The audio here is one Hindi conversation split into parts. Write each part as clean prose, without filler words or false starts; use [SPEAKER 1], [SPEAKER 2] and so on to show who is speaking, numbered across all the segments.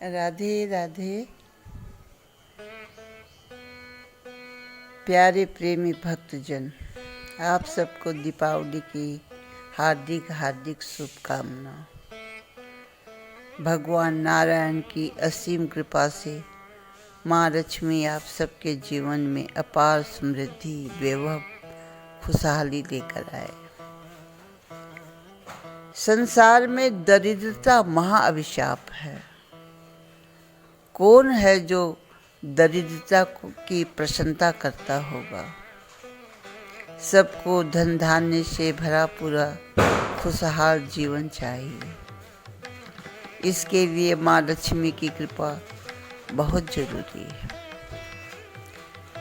[SPEAKER 1] राधे राधे। प्यारे प्रेमी भक्तजन, आप सबको दीपावली की हार्दिक हार्दिक शुभकामनाएं। भगवान नारायण की असीम कृपा से माँ लक्ष्मी आप सबके जीवन में अपार समृद्धि, वैभव, खुशहाली लेकर आए। संसार में दरिद्रता महाअभिशाप है। कौन है जो दरिद्रता की प्रशंसा करता होगा। सबको धन धान्य से भरा पूरा खुशहाल जीवन चाहिए। इसके लिए माँ लक्ष्मी की कृपा बहुत जरूरी है।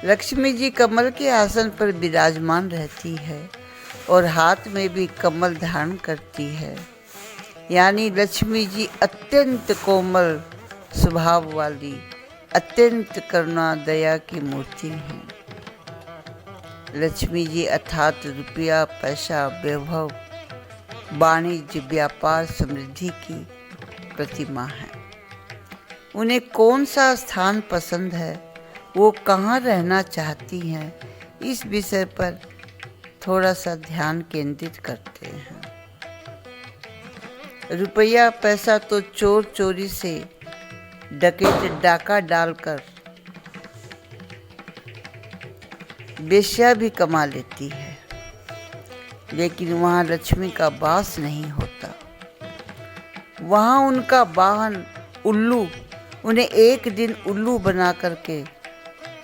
[SPEAKER 1] लक्ष्मी जी कमल के आसन पर विराजमान रहती है और हाथ में भी कमल धारण करती है। यानी लक्ष्मी जी अत्यंत कोमल स्वभाव वाली, अत्यंत करुणा दया की मूर्ति हैं। लक्ष्मी जी अर्थात रुपया, पैसा, वैभव, वाणिज्य, व्यापार, समृद्धि की प्रतिमा है। उन्हें कौन सा स्थान पसंद है, वो कहाँ रहना चाहती हैं, इस विषय पर थोड़ा सा ध्यान केंद्रित करते हैं। रुपया पैसा तो चोर चोरी से, डकैत डाका डालकर वेश्या भी कमा लेती है, लेकिन वहाँ लक्ष्मी का वास नहीं होता। वहाँ उनका वाहन उल्लू उन्हें एक दिन उल्लू बना करके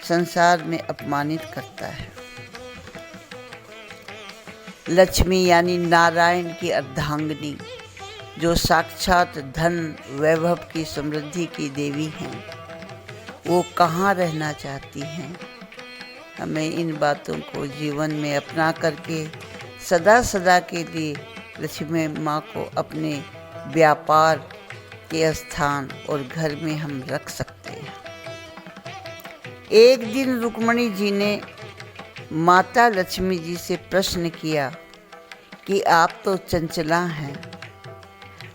[SPEAKER 1] संसार में अपमानित करता है। लक्ष्मी यानी नारायण की अर्धांगिनी, जो साक्षात धन वैभव की समृद्धि की देवी हैं, वो कहाँ रहना चाहती हैं। हमें इन बातों को जीवन में अपना करके सदा सदा के लिए लक्ष्मी माँ को अपने व्यापार के स्थान और घर में हम रख सकते हैं। एक दिन रुक्मणी जी ने माता लक्ष्मी जी से प्रश्न किया कि आप तो चंचला हैं,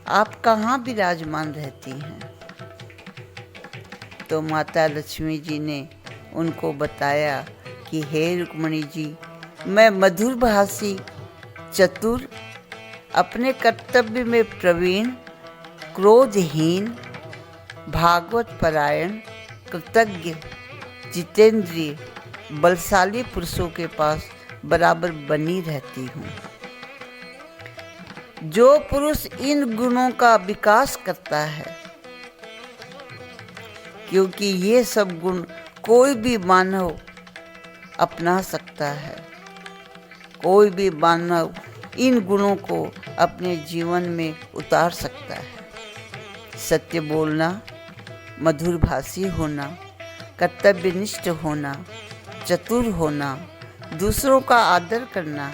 [SPEAKER 1] आप कहाँ विराजमान रहती हैं। तो माता लक्ष्मी जी ने उनको बताया कि हे रुक्मणी जी, मैं मधुर भाषी, चतुर, अपने कर्तव्य में प्रवीण, क्रोधहीन, भागवत परायण, कृतज्ञ, जितेंद्रिय, बलशाली पुरुषों के पास बराबर बनी रहती हूँ। जो पुरुष इन गुणों का विकास करता है, क्योंकि ये सब गुण कोई भी मानव अपना सकता है, कोई भी मानव इन गुणों को अपने जीवन में उतार सकता है। सत्य बोलना, मधुर भाषी होना, कर्तव्यनिष्ठ होना, चतुर होना, दूसरों का आदर करना,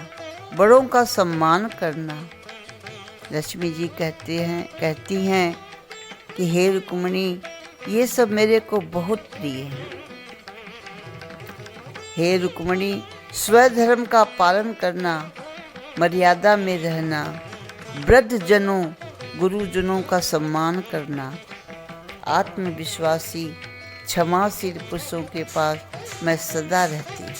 [SPEAKER 1] बड़ों का सम्मान करना। लक्ष्मी जी कहती हैं कि हे रुक्मिणी, ये सब मेरे को बहुत प्रिय है। हे रुक्मिणी, स्वधर्म का पालन करना, मर्यादा में रहना, वृद्ध जनों, गुरुजनों का सम्मान करना, आत्मविश्वासी, क्षमाशील पुरुषों के पास मैं सदा रहती हूँ।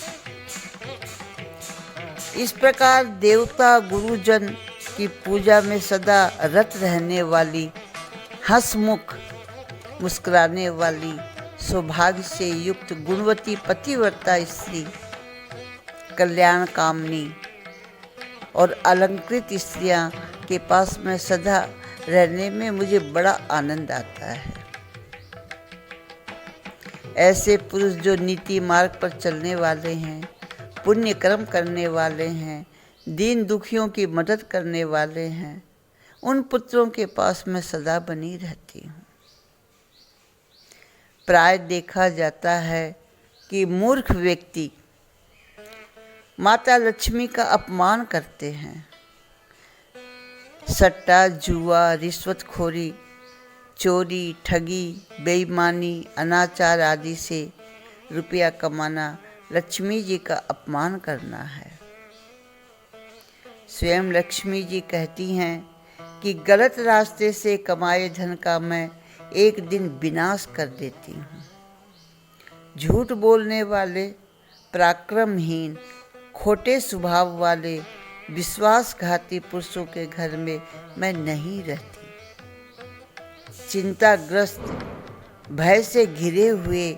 [SPEAKER 1] इस प्रकार देवता गुरुजन की पूजा में सदा रत रहने वाली, हंसमुख, मुस्कुराने वाली, सौभाग्य से युक्त गुणवती पतिव्रता स्त्री, कल्याण कामनी और अलंकृत स्त्रियां के पास मैं सदा रहने में मुझे बड़ा आनंद आता है। ऐसे पुरुष जो नीति मार्ग पर चलने वाले हैं, पुण्य कर्म करने वाले हैं, दीन दुखियों की मदद करने वाले हैं, उन पुत्रों के पास मैं सदा बनी रहती हूँ। प्राय देखा जाता है कि मूर्ख व्यक्ति माता लक्ष्मी का अपमान करते हैं। सट्टा, जुआ, रिश्वतखोरी, चोरी, ठगी, बेईमानी, अनाचार आदि से रुपया कमाना लक्ष्मी जी का अपमान करना है। स्वयं लक्ष्मी जी कहती हैं कि गलत रास्ते से कमाए धन का मैं एक दिन विनाश कर देती हूँ। झूठ बोलने वाले, पराक्रमहीन, खोटे स्वभाव वाले, विश्वासघाती पुरुषों के घर में मैं नहीं रहती। चिंताग्रस्त, भय से घिरे हुए,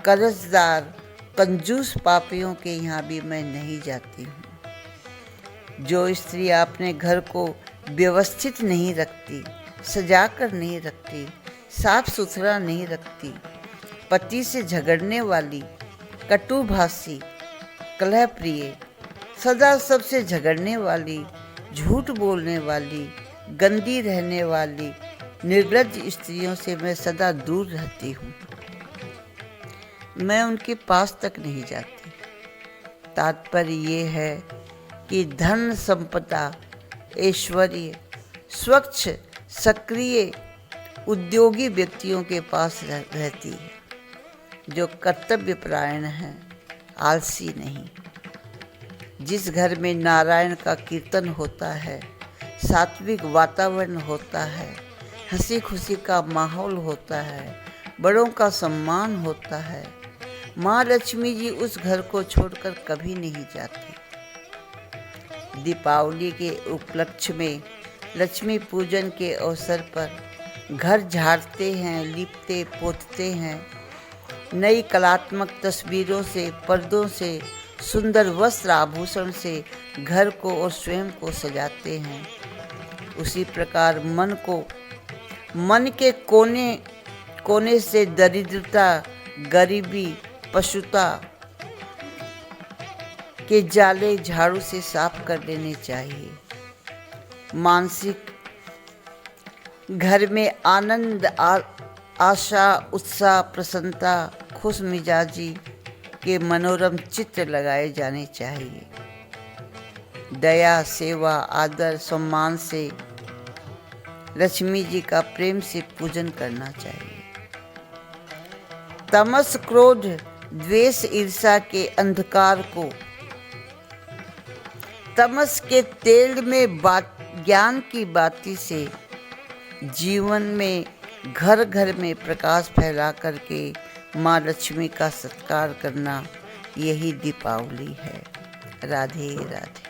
[SPEAKER 1] कर्जदार, कंजूस पापियों के यहाँ भी मैं नहीं जाती हूँ। जो स्त्री अपने घर को व्यवस्थित नहीं रखती, सजा कर नहीं रखती, साफ सुथरा नहीं रखती, पति से झगड़ने वाली, कटुभाषी, कलह प्रिय, सदा सबसे झगड़ने वाली, झूठ बोलने वाली, गंदी रहने वाली, निर्लज्ज स्त्रियों से मैं सदा दूर रहती हूँ। मैं उनके पास तक नहीं जाती। तात्पर्य ये है कि धन संपदा, ऐश्वर्य, स्वच्छ, सक्रिय, उद्योगी व्यक्तियों के पास रहती है, जो कर्तव्यपरायण हैं, आलसी नहीं। जिस घर में नारायण का कीर्तन होता है, सात्विक वातावरण होता है, हंसी खुशी का माहौल होता है, बड़ों का सम्मान होता है, माँ लक्ष्मी जी उस घर को छोड़कर कभी नहीं जाती। दीपावली के उपलक्ष्य में, लक्ष्मी पूजन के अवसर पर घर झाड़ते हैं, लीपते पोतते हैं, नई कलात्मक तस्वीरों से, पर्दों से, सुंदर वस्त्र आभूषण से घर को और स्वयं को सजाते हैं। उसी प्रकार मन के कोने कोने से दरिद्रता, गरीबी, पशुता के जाले झाड़ू से साफ कर लेने चाहिए। मानसिक घर में आनंद, आशा, उत्साह, प्रसन्नता, खुश मिजाजी के मनोरम चित्र लगाए जाने चाहिए। दया, सेवा, आदर, सम्मान से लक्ष्मी जी का प्रेम से पूजन करना चाहिए। तमस, क्रोध, द्वेष, ईर्ष्या के अंधकार को तमस के तेल में ज्ञान की बाती से जीवन में घर घर में प्रकाश फैला करके माँ लक्ष्मी का सत्कार करना, यही दीपावली है। राधे राधे।